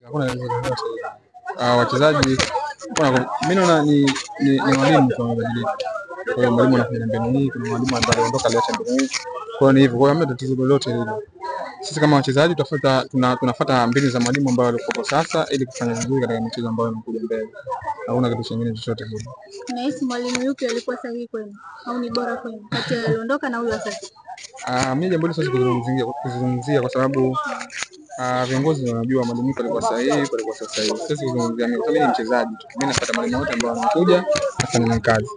Hakuna lolote. Wachezaji mimi naona ni mwalimu kwa mabadiliko. Kwa hiyo mwalimu anafanya mbinu hii, kuna mwalimu ambaye anaondoka aliacha mbinu hii. Kwa hiyo ni hivyo, kwa hiyo hamna tatizo lolote hilo. Sisi kama wachezaji tunafuata mbinu za mwalimu ambaye alikuwa sasa ili kufanya vizuri katika michezo ambayo inakuja mbele. Hakuna kitu kingine chochote hilo. Unahisi mwalimu yupi alikuwa sahihi kwenu au ni bora kwenu kati ya aliondoka na huyo sasa? Mimi jambo hilo siwezi kuzungumzia kwa sababu viongozi wanajua mwalimu yupi alikuwa sahihi, alikuwa sahihi. Siwezi kuzungumzia mimi, kwa sababu mimi ni mchezaji tu. Mimi nafuata mwalimu wote ambao anakuja afanye naye kazi.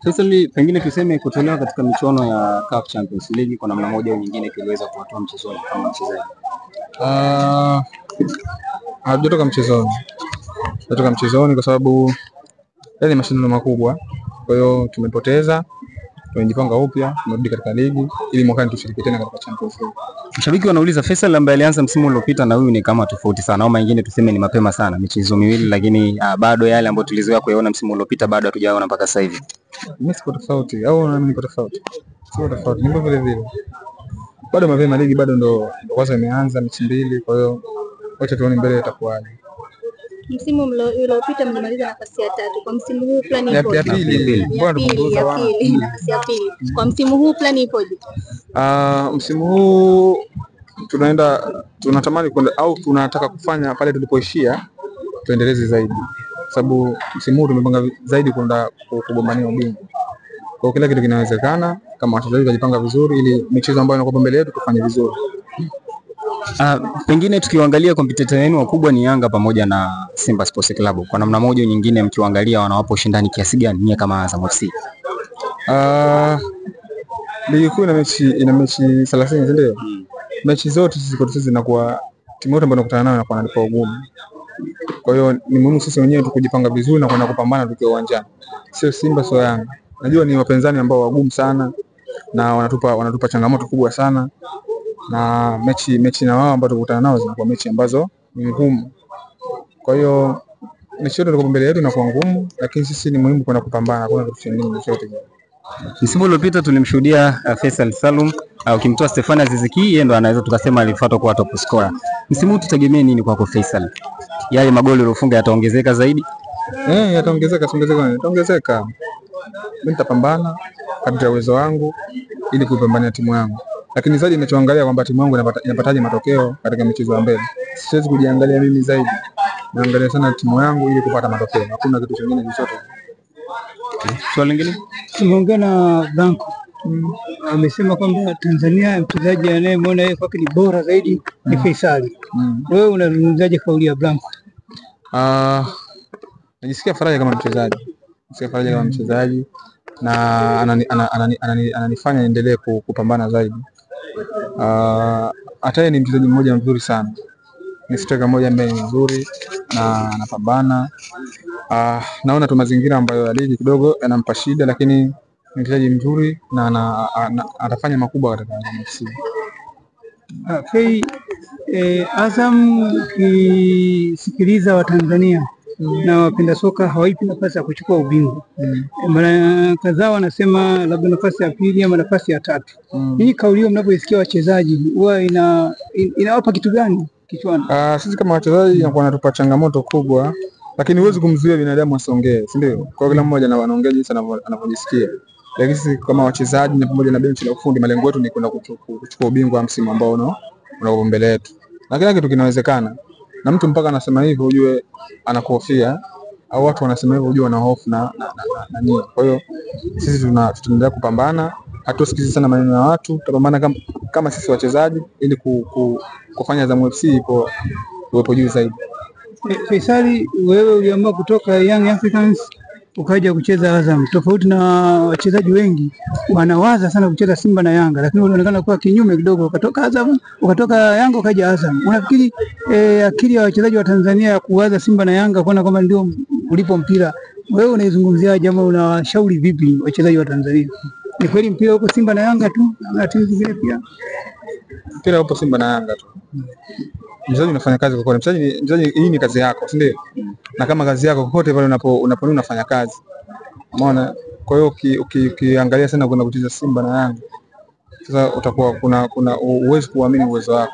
Sasa pengine tuseme kutolewa katika michuano ya CAF Champions League kwa namna moja au nyingine kiliweza kuwatoa mchezoni kama mchezaji. Hajatoka mchezoni. Hajatoka mchezoni kwa sababu ni mashindano makubwa. Kwa hiyo tumepoteza, tumejipanga upya, tumerudi katika ligi ili mwakani tushiriki tena katika Champions League. Mashabiki wanauliza Faisal ambaye alianza msimu uliopita na huyu ni kama tofauti sana au mengine tuseme ni mapema sana michezo miwili, lakini bado yale ambayo tulizoea kuyaona msimu uliopita bado hatujaona mpaka sasa hivi. Mimi siko tofauti au mimi niko tofauti? Siko tofauti, nipo vile vile. Bado mapema, ligi bado ndo kwanza imeanza mechi mbili, kwa hiyo wacha tuone mbele itakuwaje. Msimu uliopita mlimaliza nafasi ya 3. Kwa msimu huu plani ipo? Ya pili. Nafasi ya pili. Kwa msimu huu plani ipoje? Msimu huu tunatamani kwenda au tunataka kufanya pale tulipoishia tuendeleze zaidi. Sababu msimu huu tumepanga zaidi kwenda kugombania ubingwa. Kwa kila kitu kinawezekana kama wachezaji wajipanga vizuri ili michezo ambayo inakuwa mbele yetu tufanye vizuri. Pengine tukiangalia competitor wenu wakubwa ni Yanga pamoja na Simba Sports Club. Kwa namna moja nyingine mkiangalia wanawapa ushindani kiasi gani nyie kama Azam FC? Ligi kuu ina mechi 30 ndio. Mechi zote sisi zinakuwa timu yote ambayo tunakutana nayo inakuwa na ugumu. Kwa hiyo ni muhimu sisi wenyewe tukujipanga vizuri na kwenda kupambana tukiwa uwanjani. Sio Simba sio Yanga. Najua ni wapinzani ambao wagumu sana na wanatupa changamoto kubwa sana. Na mechi na wao ambao tukutana nao zinakuwa mechi ambazo ni ngumu. Kwa hiyo mechi yote mbele yetu inakuwa ngumu, lakini sisi ni muhimu kwenda kupambana, hakuna kitu kingine chochote. Msimu uliopita tulimshuhudia Faisal Salum ukimtoa Stefan Aziziki, yeye ndo anaweza tukasema alifuata kwa top scorer. Msimu huu tutegemee nini kwako Faisal? Yale magoli uliofunga yataongezeka zaidi? Yataongezeka. Mimi nitapambana kadri ya uwezo wangu ili kuipambania timu yangu. Lakini zaidi ninachoangalia kwamba timu yangu inapataje matokeo katika michezo ya mbele. Siwezi kujiangalia mimi zaidi. Naangalia sana timu yangu ili kupata matokeo. Hakuna kitu kingine chochote. Swali lingine? Tumeongea na Blanco. Amesema kwamba Tanzania mchezaji anayemwona yeye kwake ni bora zaidi ni Faisal. Wewe unazungumzaje kauli ya Blanco? Najisikia faraja kama mchezaji. Na ananifanya niendelee kupambana zaidi. Hata yeye ni mchezaji mmoja mzuri sana. Ni striker mmoja ambaye ni mzuri na anapambana. Naona tu mazingira ambayo ya ligi kidogo yanampa shida, lakini ni mchezaji mzuri na atafanya makubwa katika FC. Azam kisikiliza wa Tanzania na wapenda soka hawaipi nafasi ya kuchukua ubingwa. Mara kadhaa wanasema labda nafasi ya pili ama nafasi ya 3. Hii kauli hiyo mnapoisikia wachezaji huwa inawapa kitu gani kichwani? Sisi kama wachezaji inakuwa inatupa changamoto kubwa, lakini huwezi kumzuia binadamu asiongee, si ndio? Kwa kila mmoja anaongea jinsi anavyojisikia. Lakini sisi kama wachezaji na pamoja na benchi la ufundi, malengo yetu ni kwenda kuchukua ubingwa msimu ambao unakuwa mbele yetu. Na kila kitu kinawezekana. Na mtu mpaka anasema hivyo ujue anakofia, au watu wanasema hivyo ujue ana hofu na nini. Kwa hiyo sisi tunaendelea kupambana, hatusikizi sana maneno ya watu, tutapambana kama sisi wachezaji ili kufanya Azam FC ipo juu zaidi. Faisal, wewe uliamua kutoka Young Africans ukaja kucheza Azam. Tofauti na wachezaji wengi wanawaza sana kucheza Simba na Yanga, lakini unaonekana kuwa kinyume kidogo, ukatoka Azam, ukatoka Yanga ukaja Azam. Unafikiri akili ya wachezaji wa Tanzania ya kuwaza Simba na Yanga kuona kama ndio ulipo mpira, wewe unaizungumzia jambo, unawashauri vipi wachezaji wa Tanzania? Ni kweli mpira uko Simba na Yanga tu na timu zingine pia? Mpira upo Simba na Yanga tu. Mchezaji unafanya kazi kwa kweli. Mchezaji hii ni kazi yako, si ndio? Na kama kazi yako kokote pale unafanya kazi. Umeona? Kwa hiyo ukiangalia sana kwenda kucheza Simba na Yanga, sasa utakuwa kuna uwezo kuamini uwezo wako.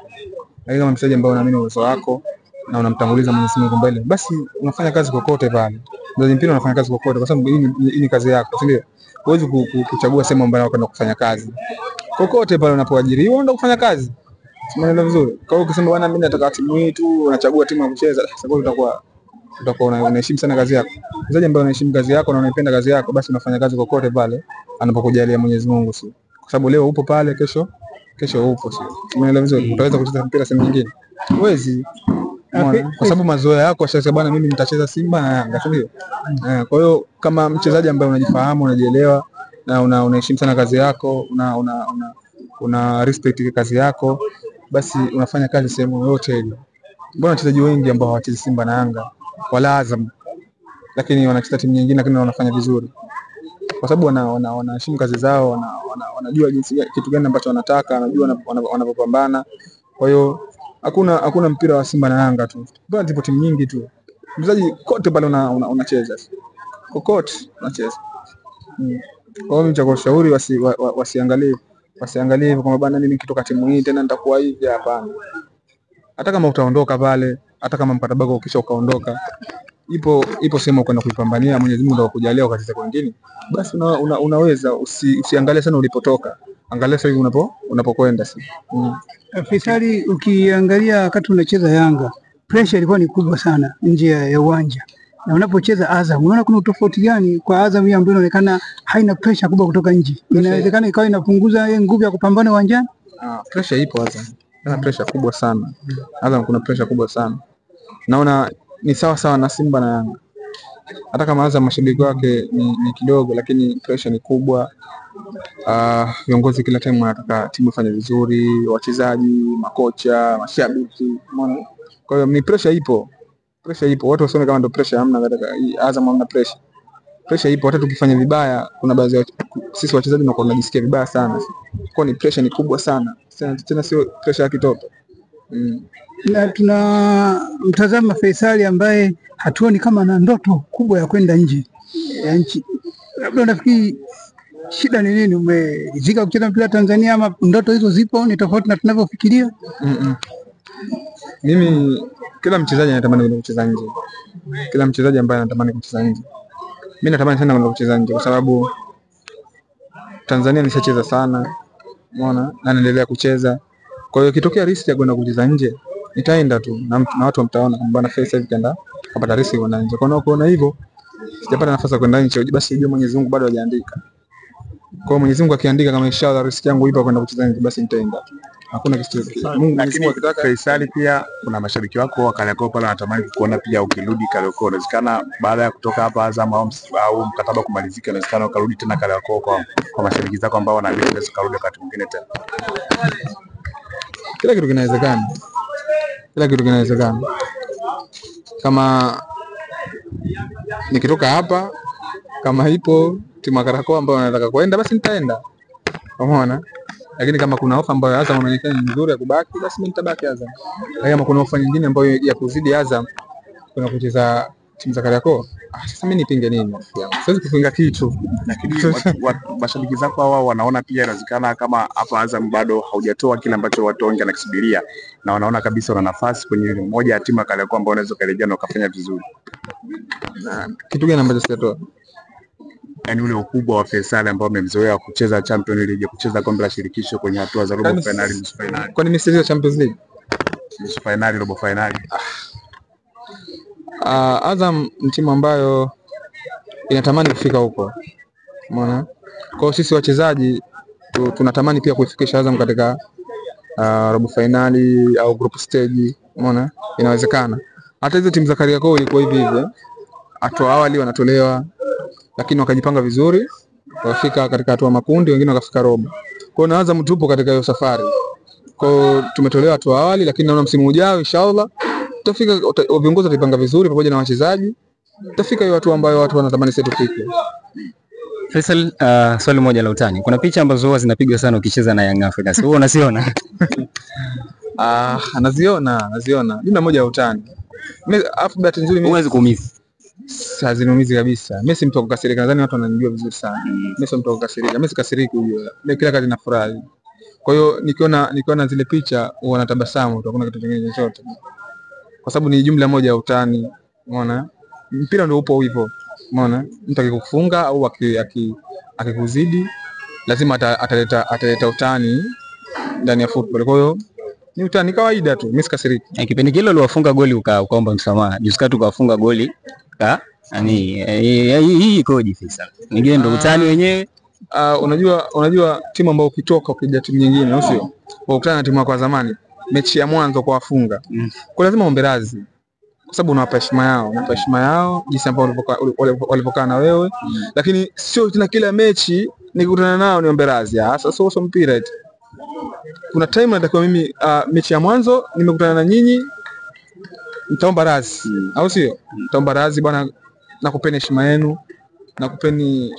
Lakini kama mchezaji ambaye unaamini uwezo wako na unamtanguliza Mwenyezi Mungu mbele, basi unafanya kazi kokote pale. Mchezaji mpira unafanya kazi kokote kwa sababu hii ni kazi yako, si ndio? Huwezi kuchagua sehemu ambayo unakwenda kufanya kazi. Kokote pale unapoajiriwa unaenda kufanya kazi. Umeelewa vizuri? Kwa hiyo ukisema bwana mimi nataka timu hii tu, unachagua timu ya kucheza, sababu utakuwa unaheshimu sana kazi yako. Mchezaji ambaye unaheshimu kazi yako na unaipenda kazi yako, basi unafanya kazi kokote pale anapokujalia Mwenyezi Mungu, si? Kwa sababu leo upo pale, kesho upo, si? Umeelewa vizuri? Utaweza kucheza mpira sehemu nyingine? Huwezi. Kwa sababu mazoea yako yashasema bwana mimi nitacheza Simba na Yanga, si ndio? Kwa hiyo kama mchezaji ambaye unajifahamu, unajielewa na unaheshimu sana kazi yako, una respect kazi yako, basi unafanya kazi sehemu yoyote ile. Mbona wachezaji wengi ambao hawachezi Simba na Yanga wala Azam, lakini wanacheza timu nyingine lakini wanafanya vizuri, kwa sababu wanaheshimu kazi zao, wanajua kitu gani ambacho wanataka, wanajua wanapopambana. Kwa hiyo hakuna mpira wa Simba na Yanga tu, bali zipo timu nyingi tu. Mchezaji kote pale unacheza, kokote unacheza. Kwa hiyo nitakushauri wasiangalie hivyo kwamba bana mimi nikitoka timu hii tena nitakuwa hivi. Hapana. Hata kama utaondoka pale, hata kama mkataba wako ukisha ukaondoka, ipo sehemu kwenda kuipambania, Mwenyezi Mungu ndio akujalia ukacheza kwa wengine, basi unaweza usiangalie sana ulipotoka, angalia sasa hivi unapokwenda. Faisal, ukiangalia wakati unacheza Yanga, pressure ilikuwa ni kubwa sana nje ya uwanja, na unapocheza Azam unaona kuna tofauti gani kwa Azam hii ambayo inaonekana haina pressure kubwa kutoka nje? Inawezekana ikawa inapunguza nguvu ya kupambana uwanjani? Pressure ipo Azam. Kuna pressure kubwa sana. Azam kuna pressure kubwa sana. Naona ni sawa na Simba na Yanga. Hata kama Azam mashabiki wake ni kidogo, lakini pressure ni kubwa. Viongozi kila time wanataka timu ifanye vizuri, wachezaji, makocha, mashabiki, umeona? Kwa hiyo ni pressure ipo. Watu wasione kama ndio pressure hamna katika Azam, hamna pressure. Pressure ipo, hata tukifanya vibaya kuna baadhi ya sisi wachezaji tunajisikia vibaya sana. Kwa ni pressure ni kubwa sana. Tena sio pressure ya kitoto. Na tuna mtazama Faisal ambaye hatuoni kama ana ndoto kubwa ya kwenda nje ya nchi. Labda unafikiri shida ni nini? Umezika kucheza mpira Tanzania ama ndoto hizo zipo ni tofauti na tunavyofikiria? Mimi kila mchezaji anatamani kwenda kucheza nje. Kila mchezaji ambaye anatamani kucheza nje. Mimi natamani sana kwenda kucheza nje kwa sababu Tanzania nishacheza sana. Umeona? Na naendelea kucheza. Kwa hiyo ikitokea risk ya kwenda kucheza nje, nitaenda tu na watu mtaona kwamba bwana Faisal hivi kaenda kupata risk kwenda nje. Kwa kuona hivyo sijapata nafasi ya kwenda nje, basi hiyo Mwenyezi Mungu bado hajaandika. Kwa hiyo Mwenyezi Mungu akiandika kama inshallah risk yangu ipo kwenda kucheza nje, basi nitaenda tu. Hakuna kitu kingine. Mungu akitaka. Faisal, pia kuna mashabiki wako wa Kariakoo pale wanatamani kuona pia ukirudi Kariakoo. Inawezekana baada ya kutoka hapa Azam au mkataba kumalizika, inawezekana ukarudi tena Kariakoo kwa mashabiki zako ambao wanaamini unaweza kurudi wakati mwingine tena. Kila kitu kinawezekana. Kama nikitoka hapa, kama ipo timu ya Kariakoo ambayo nataka kwenda, basi nitaenda. Umeona? Lakini kama kuna ofa ambayo Azam wanaonekana nzuri ya kubaki, basi mimi nitabaki Azam. Lakini kama kuna ofa nyingine ambayo ya kuzidi Azam kuna kucheza timu za Kariakoo, sasa mimi nipinge nini? Siwezi kupinga kitu. Lakini mashabiki zako wao wanaona pia inawezekana kama hapa Azam bado haujatoa kile ambacho watu wengi wanakisubiria, na wanaona kabisa una nafasi kwenye moja ya timu ya Kariakoo ambayo unaweza kurejea na ukafanya vizuri. Kitu gani ambacho sijatoa? Yaani ule ukubwa wa Faisal ambao umemzoea kucheza Champions League, kucheza kombe la shirikisho kwenye hatua za robo finali, nusu finali. Kwani mimi sicheza Champions League? Nusu finali, robo finali. Azam ni timu ambayo inatamani kufika huko. Umeona? Kwa sisi wachezaji tunatamani pia kuifikisha Azam katika robo finali au group stage. Umeona? Inawezekana. Hata hizo timu za Kariakoo ilikuwa hivi. Hatua awali wanatolewa, lakini wakajipanga vizuri, wakafika katika hatua makundi, wengine wakafika robo. Kwa hiyo Azam tupo katika hiyo safari. Kwa hiyo tumetolewa hatua awali, lakini naona msimu ujao inshallah tutafika, viongozi watapanga vizuri pamoja na wachezaji. Tutafika hiyo hatua ambayo watu wanatamani sisi tufike. Faisal, swali moja la utani. Kuna picha ambazo huwa zinapigwa sana ukicheza na Young Africans. Wewe unaziona? Naziona. Jina moja ya utani. Mimi afu bahati nzuri mimi huwezi kuumiza. Haziniumizi kabisa. Mimi si mtu wa kukasirika, nadhani watu wananijua vizuri sana. Mimi si mtu wa kukasirika. Mimi sikasiriki huyo. Mimi kila wakati nafurahi. Kwa hiyo nikiona zile picha huwa natabasamu tu, hakuna kitu kingine chochote, kwa sababu ni jumla moja ya utani. Umeona, mpira ndio upo hivyo. Umeona, mtu akikufunga au akikuzidi lazima ataleta utani ndani ya football. Kwa hiyo ni utani kawaida tu, mimi sikasiriki. Kipindi kile uliwafunga goli ukaomba msamaha, juzi kati ukafunga goli yani hii ikoje Faisal? Ningine ndio utani wenyewe. Unajua timu ambayo ukitoka ukija timu nyingine, au sio? Ukutana na timu yako ya zamani, mechi ya mwanzo kwa wafunga. Kwa lazima uombe radhi. Kwa sababu unawapa heshima yao, jinsi ambao walipokaa na wewe. Lakini sio tena kila mechi nikikutana nao niombe radhi. Sasa sio mpira eti. Kuna time natakiwa mimi mechi ya mwanzo nimekutana na nyinyi, nitaomba radhi, au sio? Nitaomba radhi bwana, nakupeni heshima yenu, nakupeni